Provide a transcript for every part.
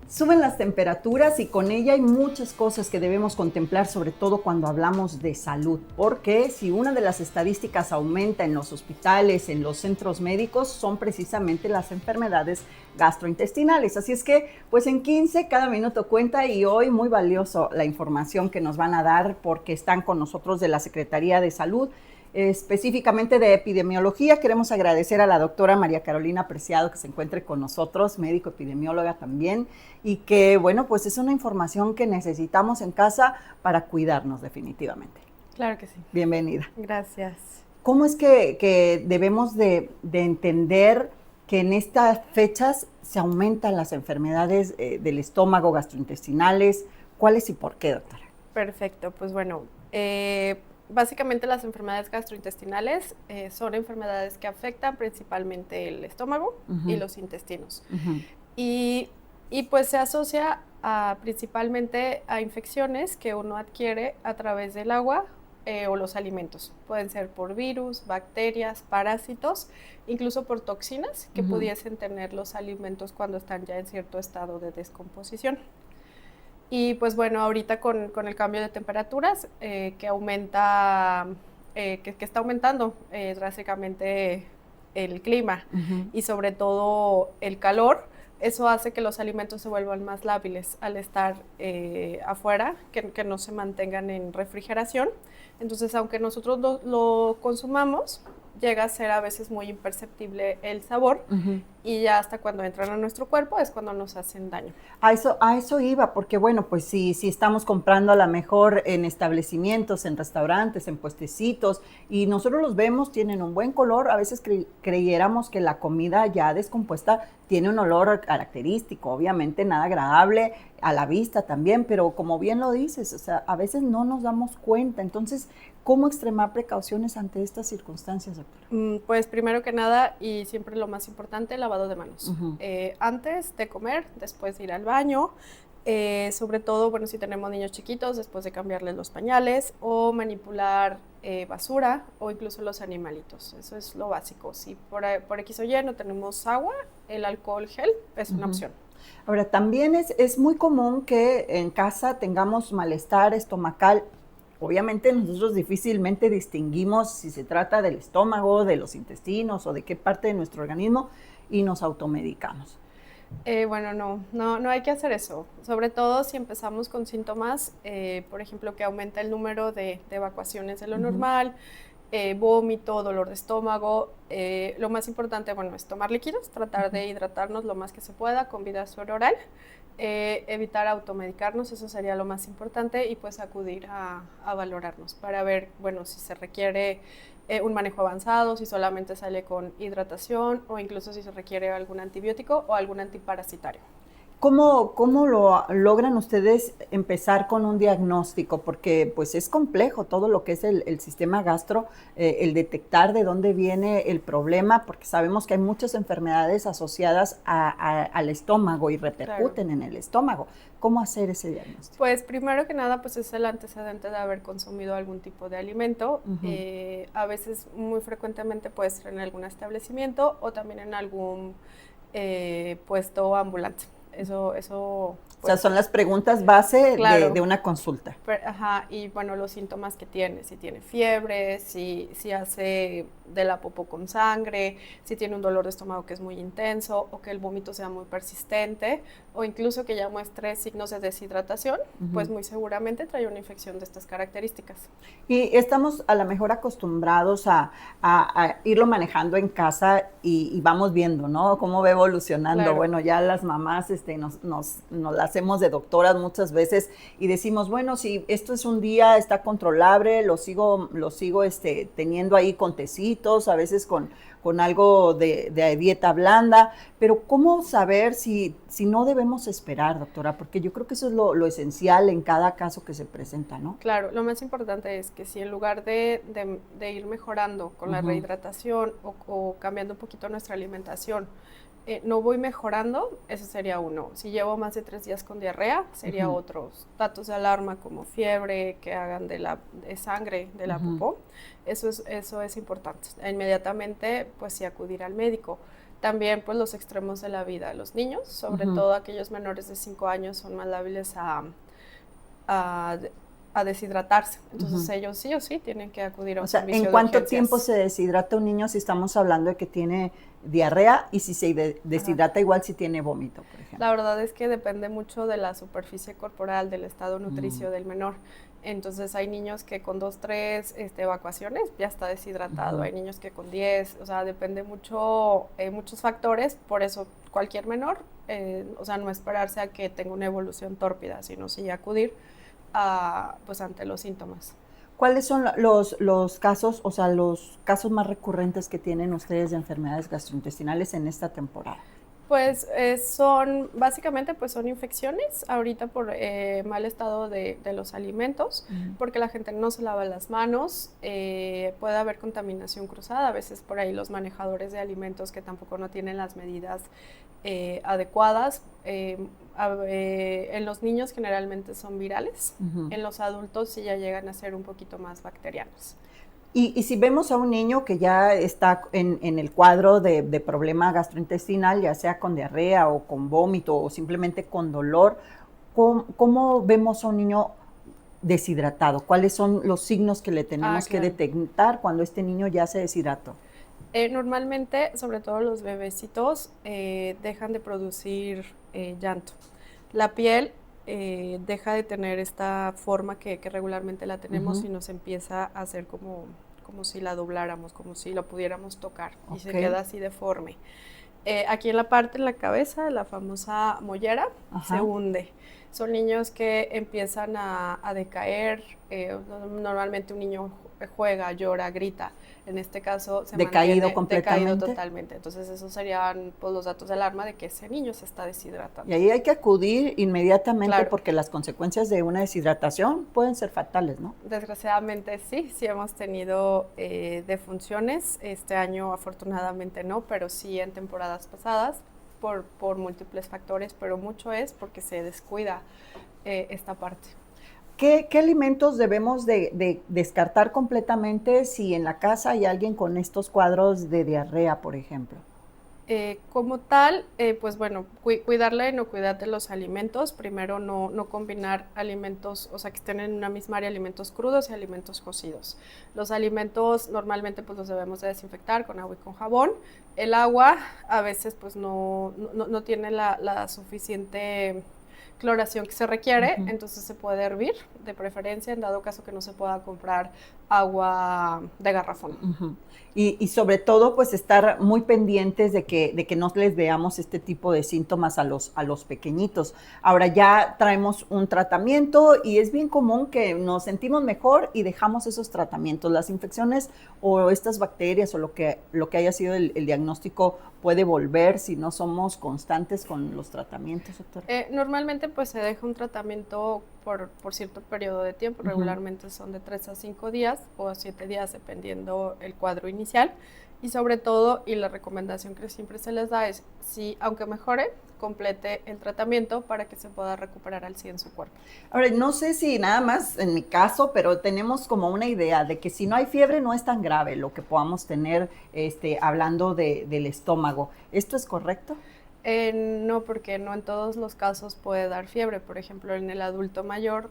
Suben las temperaturas y con ella hay muchas cosas que debemos contemplar, sobre todo cuando hablamos de salud, porque si una de las estadísticas aumenta en los hospitales, en los centros médicos, son precisamente las enfermedades gastrointestinales. Así es que, pues en 15 cada minuto cuenta y hoy muy valioso la información que nos van a dar porque están con nosotros de la Secretaría de Salud, específicamente de epidemiología. Queremos agradecer a la doctora María Carolina Preciado que se encuentre con nosotros, médico epidemióloga también, y que, bueno, pues es una información que necesitamos en casa para cuidarnos definitivamente. Claro que sí. Bienvenida. Gracias. ¿Cómo es que debemos de entender que en estas fechas se aumentan las enfermedades del estómago, gastrointestinales? ¿Cuáles y por qué, doctora? Perfecto, pues bueno, básicamente las enfermedades gastrointestinales son enfermedades que afectan principalmente el estómago y los intestinos. Y pues se asocia principalmente a infecciones que uno adquiere a través del agua o los alimentos. Pueden ser por virus, bacterias, parásitos, incluso por toxinas que pudiesen tener los alimentos cuando están ya en cierto estado de descomposición. Y pues bueno, ahorita con el cambio de temperaturas que aumenta, que está aumentando drásticamente el clima y sobre todo el calor, eso hace que los alimentos se vuelvan más lábiles al estar afuera, que no se mantengan en refrigeración. Entonces, aunque nosotros lo consumamos, llega a ser a veces muy imperceptible el sabor y ya hasta cuando entran a nuestro cuerpo es cuando nos hacen daño. A eso iba, porque bueno, pues si estamos comprando a lo mejor en establecimientos, en restaurantes, en puestecitos, y nosotros los vemos, tienen un buen color, a veces creyéramos que la comida ya descompuesta tiene un olor característico, obviamente nada agradable a la vista también, pero como bien lo dices, o sea, a veces no nos damos cuenta. Entonces, ¿cómo extremar precauciones ante estas circunstancias, doctora? Pues primero que nada, y siempre lo más importante, lavado de manos. Antes de comer, después de ir al baño, sobre todo, bueno, si tenemos niños chiquitos, después de cambiarles los pañales o manipular basura o incluso los animalitos. Eso es lo básico. Si por X o Y no tenemos agua, el alcohol gel es una opción. Ahora, también es muy común que en casa tengamos malestar estomacal. Obviamente nosotros difícilmente distinguimos si se trata del estómago, de los intestinos o de qué parte de nuestro organismo y nos automedicamos. Bueno, no hay que hacer eso, sobre todo si empezamos con síntomas, por ejemplo, que aumenta el número de evacuaciones de lo normal, vómito, dolor de estómago. Lo más importante, bueno, es tomar líquidos, tratar de hidratarnos lo más que se pueda con vida oral, evitar automedicarnos, eso sería lo más importante, y pues acudir a valorarnos para ver, bueno, si se requiere un manejo avanzado, si solamente sale con hidratación o incluso si se requiere algún antibiótico o algún antiparasitario. ¿Cómo lo logran ustedes empezar con un diagnóstico? Porque pues es complejo todo lo que es el sistema gastro, el detectar de dónde viene el problema, porque sabemos que hay muchas enfermedades asociadas al estómago y repercuten en el estómago. ¿Cómo hacer ese diagnóstico? Pues primero que nada, pues es el antecedente de haber consumido algún tipo de alimento. A veces, muy frecuentemente puede ser en algún establecimiento o también en algún puesto ambulante. Eso pues, o sea, son las preguntas base claro, de una consulta. Y bueno, los síntomas que tiene, si tiene fiebre, si hace de la popó con sangre, si tiene un dolor de estómago que es muy intenso o que el vómito sea muy persistente o incluso que ya muestre signos de deshidratación, pues muy seguramente trae una infección de estas características. Y estamos a lo mejor acostumbrados a irlo manejando en casa y vamos viendo, ¿no? Cómo va evolucionando. Claro. Bueno, ya las mamás nos la hacemos de doctoras muchas veces y decimos, bueno, si esto es un día, está controlable, lo sigo teniendo ahí con tecitos, a veces con algo de dieta blanda, pero ¿cómo saber si no debemos esperar, doctora? Porque yo creo que eso es lo esencial en cada caso que se presenta, ¿no? Claro, lo más importante es que si en lugar de ir mejorando con la rehidratación o cambiando un poquito nuestra alimentación, no voy mejorando, eso sería uno. Si llevo más de 3 días con diarrea, sería otros datos de alarma como fiebre, que hagan de sangre de la popó. Eso es importante. Inmediatamente, pues sí, acudir al médico. También pues los extremos de la vida. Los niños, sobre todo aquellos menores de 5 años, son más lábiles a, a deshidratarse. Entonces ellos sí o sí tienen que acudir a un servicio de urgencias. ¿En cuánto tiempo se deshidrata un niño si estamos hablando de que tiene diarrea y si se deshidrata igual si tiene vómito, por ejemplo? La verdad es que depende mucho de la superficie corporal, del estado nutricio del menor. Entonces hay niños que con 2, 3 evacuaciones ya está deshidratado, hay niños que con 10, o sea, depende mucho, muchos factores, por eso cualquier menor, o sea, no esperarse a que tenga una evolución tórpida, sino sí acudir pues ante los síntomas. ¿Cuáles son los casos, o sea, los casos más recurrentes que tienen ustedes de enfermedades gastrointestinales en esta temporada? Pues básicamente pues son infecciones ahorita por mal estado de los alimentos, porque la gente no se lava las manos, puede haber contaminación cruzada, a veces por ahí los manejadores de alimentos que tampoco no tienen las medidas adecuadas. En los niños generalmente son virales, en los adultos sí ya llegan a ser un poquito más bacterianos. Y si vemos a un niño que ya está en el cuadro de problema gastrointestinal, ya sea con diarrea o con vómito o simplemente con dolor, ¿cómo vemos a un niño deshidratado? ¿Cuáles son los signos que le tenemos que detectar cuando este niño ya se deshidrató? Normalmente, sobre todo los bebecitos, dejan de producir llanto. La piel deja de tener esta forma que regularmente la tenemos y nos empieza a hacer como si la dobláramos, como si lo pudiéramos tocar y se queda así deforme. Aquí en la cabeza, la famosa mollera, se hunde. Son niños que empiezan a decaer, normalmente un niño juega, llora, grita. En este caso se decaído completamente. Decaído totalmente. Entonces esos serían pues, los datos de alarma de que ese niño se está deshidratando. Y ahí hay que acudir inmediatamente porque las consecuencias de una deshidratación pueden ser fatales, ¿no? Desgraciadamente sí hemos tenido defunciones. Este año afortunadamente no, pero sí en temporadas pasadas por múltiples factores, pero mucho es porque se descuida esta parte. ¿Qué alimentos debemos de descartar completamente si en la casa hay alguien con estos cuadros de diarrea, por ejemplo? Como tal, pues bueno, cuidar la inocuidad de los alimentos. Primero, no combinar alimentos, o sea, que estén en una misma área, alimentos crudos y alimentos cocidos. Los alimentos normalmente pues los debemos de desinfectar con agua y con jabón. El agua a veces pues no tiene la suficiente cloración que se requiere, entonces se puede hervir, de preferencia, en dado caso que no se pueda comprar agua de garrafón. Y sobre todo, pues estar muy pendientes de que no les veamos este tipo de síntomas a los pequeñitos. Ahora ya traemos un tratamiento y es bien común que nos sentimos mejor y dejamos esos tratamientos. Las infecciones o estas bacterias o lo que haya sido el diagnóstico puede volver si no somos constantes con los tratamientos, doctora. Normalmente pues se deja un tratamiento por cierto periodo de tiempo, regularmente son de 3 a 5 días o 7 días dependiendo el cuadro inicial y sobre todo, y la recomendación que siempre se les da es, si aunque mejore, complete el tratamiento para que se pueda recuperar al 100 su cuerpo. Ahora, no sé si nada más en mi caso, pero tenemos como una idea de que si no hay fiebre no es tan grave lo que podamos tener hablando del estómago. ¿Esto es correcto? No, porque no en todos los casos puede dar fiebre. Por ejemplo, en el adulto mayor,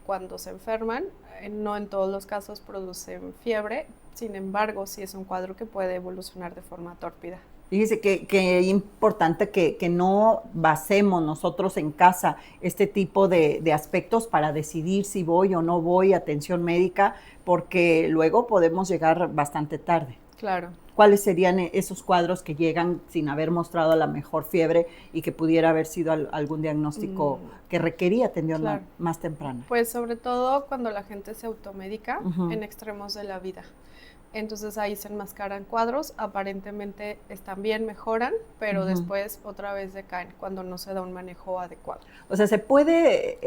cuando se enferman, no en todos los casos producen fiebre. Sin embargo, sí es un cuadro que puede evolucionar de forma tórpida. Fíjese que es importante que no basemos nosotros en casa este tipo de aspectos para decidir si voy o no voy a atención médica, porque luego podemos llegar bastante tarde. Claro. ¿Cuáles serían esos cuadros que llegan sin haber mostrado la mejor fiebre y que pudiera haber sido algún diagnóstico que requería atención más temprana? Pues sobre todo cuando la gente se automedica en extremos de la vida. Entonces ahí se enmascaran cuadros, aparentemente están bien, mejoran, pero después otra vez decaen cuando no se da un manejo adecuado. O sea, ¿se puede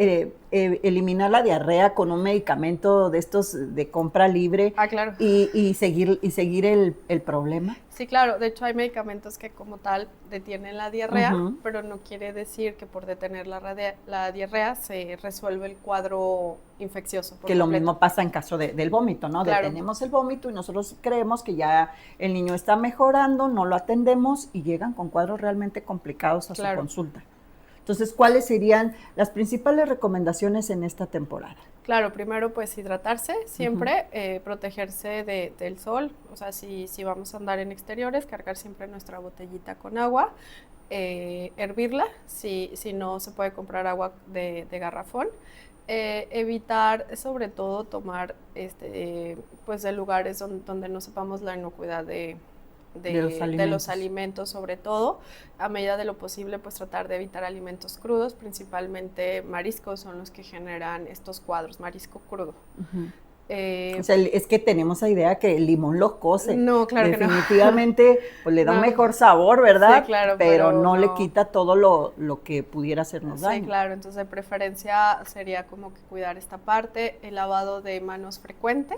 eliminar la diarrea con un medicamento de estos de compra libre? Claro. y seguir el problema? Sí, claro. De hecho, hay medicamentos que como tal detienen la diarrea, pero no quiere decir que por detener la diarrea se resuelve el cuadro infeccioso. Que lo mismo pasa en caso del vómito, ¿no? Claro. Detenemos el vómito y nosotros creemos que ya el niño está mejorando, no lo atendemos y llegan con cuadros realmente complicados a su consulta. Entonces, ¿cuáles serían las principales recomendaciones en esta temporada? Claro, primero pues hidratarse, siempre protegerse del sol, o sea, si vamos a andar en exteriores, cargar siempre nuestra botellita con agua, hervirla, si no se puede comprar agua de garrafón, evitar sobre todo tomar pues de lugares donde no sepamos la inocuidad de los alimentos, sobre todo, a medida de lo posible, pues tratar de evitar alimentos crudos, principalmente mariscos son los que generan estos cuadros, marisco crudo. O sea, es que tenemos la idea que el limón lo cose. No, claro definitivamente, que no. Pues le da un mejor sabor, ¿verdad? Sí, claro, pero no le quita todo lo que pudiera hacernos daño. Sí, claro, entonces de preferencia sería como que cuidar esta parte, el lavado de manos frecuente.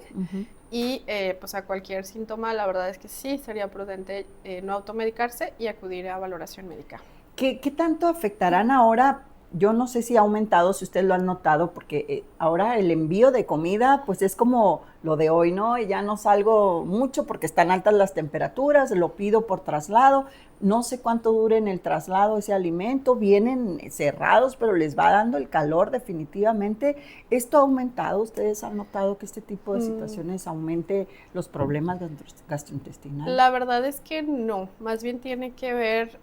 Y pues a cualquier síntoma, la verdad es que sí, sería prudente no automedicarse y acudir a valoración médica. ¿Qué tanto afectarán ahora? Yo no sé si ha aumentado, si ustedes lo han notado, porque ahora el envío de comida, pues es como lo de hoy, ¿no? Y ya no salgo mucho porque están altas las temperaturas, lo pido por traslado, no sé cuánto dure en el traslado ese alimento, vienen cerrados, pero les va dando el calor definitivamente. ¿Esto ha aumentado? ¿Ustedes han notado que este tipo de situaciones aumente los problemas gastrointestinales? La verdad es que no, más bien tiene que ver,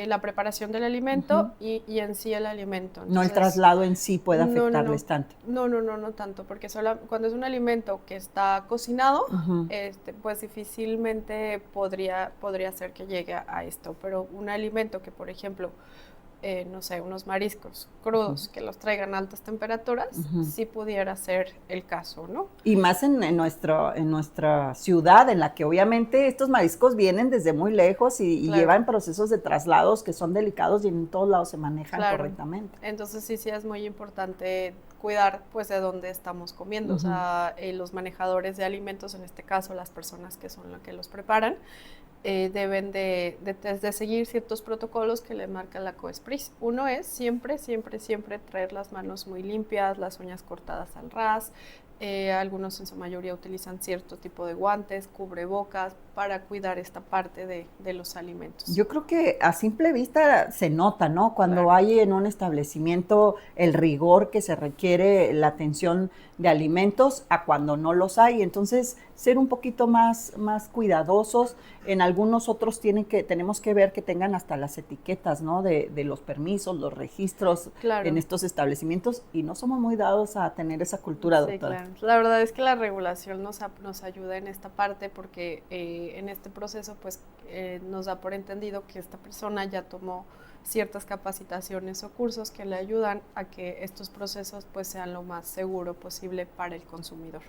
la preparación del alimento y en sí el alimento. Entonces, no el traslado en sí puede afectarles tanto. No tanto, porque cuando es un alimento que está cocinado, pues difícilmente podría ser que llegue a esto, pero un alimento que, por ejemplo, no sé, unos mariscos crudos que los traigan a altas temperaturas, sí pudiera ser el caso, ¿no? Y más en nuestra ciudad, en la que obviamente estos mariscos vienen desde muy lejos y llevan procesos de traslados que son delicados y en todos lados se manejan correctamente. Entonces sí es muy importante cuidar pues de dónde estamos comiendo, o sea, los manejadores de alimentos, en este caso las personas que son las que los preparan, deben de seguir ciertos protocolos que le marca la COESPRIS. Uno es siempre traer las manos muy limpias, las uñas cortadas al ras. Algunos en su mayoría utilizan cierto tipo de guantes, cubrebocas, para cuidar esta parte de los alimentos. Yo creo que a simple vista se nota, ¿no? Cuando hay en un establecimiento el rigor que se requiere, la atención de alimentos, a cuando no los hay. Entonces, ser un poquito más cuidadosos. En algunos otros tenemos que ver que tengan hasta las etiquetas, ¿no? De los permisos, los registros en estos establecimientos, y no somos muy dados a tener esa cultura, doctora. Claro. La verdad es que la regulación nos ayuda en esta parte porque en este proceso pues nos da por entendido que esta persona ya tomó ciertas capacitaciones o cursos que le ayudan a que estos procesos pues sean lo más seguro posible para el consumidor.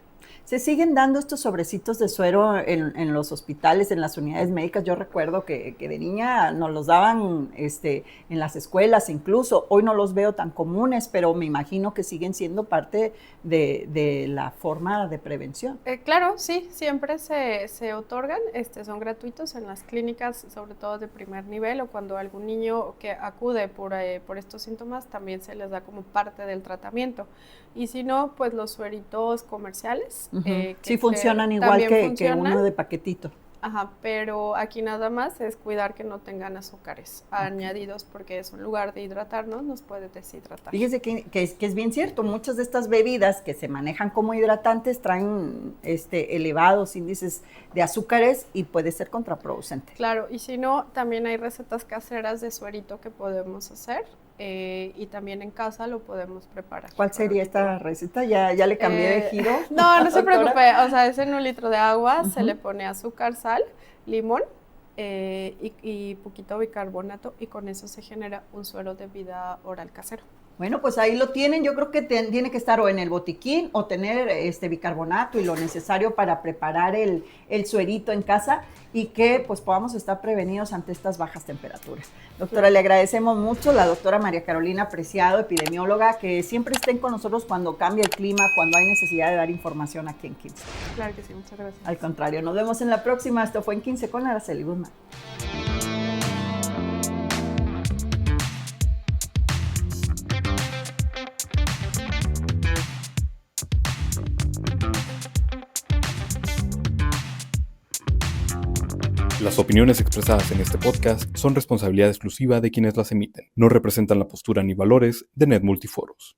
¿Se siguen dando estos sobrecitos de suero en los hospitales, en las unidades médicas? Yo recuerdo que de niña nos los daban en las escuelas incluso. Hoy no los veo tan comunes, pero me imagino que siguen siendo parte de la forma de prevención. Claro, sí, siempre se otorgan, son gratuitos en las clínicas, sobre todo de primer nivel, o cuando algún niño que acude por estos síntomas también se les da como parte del tratamiento. Y si no, pues los sueritos comerciales. Sí funcionan igual que uno de paquetito. Ajá, pero aquí nada más es cuidar que no tengan azúcares añadidos, porque es un lugar de hidratarnos, nos puede deshidratar. Fíjese que es bien cierto, muchas de estas bebidas que se manejan como hidratantes traen elevados índices de azúcares y puede ser contraproducente. Claro, y si no, también hay recetas caseras de suerito que podemos hacer. Y también en casa lo podemos preparar. ¿Cuál sería esta receta? ¿Ya le cambié de giro? No se preocupe, o sea, es en 1 litro de agua, se le pone azúcar, sal, limón y poquito bicarbonato, y con eso se genera un suero de vida oral casero. Bueno, pues ahí lo tienen. Yo creo que tiene que estar o en el botiquín o tener bicarbonato y lo necesario para preparar el suerito en casa, y que pues podamos estar prevenidos ante estas bajas temperaturas. Doctora, le agradecemos mucho, la doctora María Carolina Preciado, epidemióloga, que siempre estén con nosotros cuando cambia el clima, cuando hay necesidad de dar información aquí en 15. Claro que sí, muchas gracias. Al contrario, nos vemos en la próxima. Esto fue en 15 con Araceli Guzmán. Las opiniones expresadas en este podcast son responsabilidad exclusiva de quienes las emiten. No representan la postura ni valores de Net Multiforos.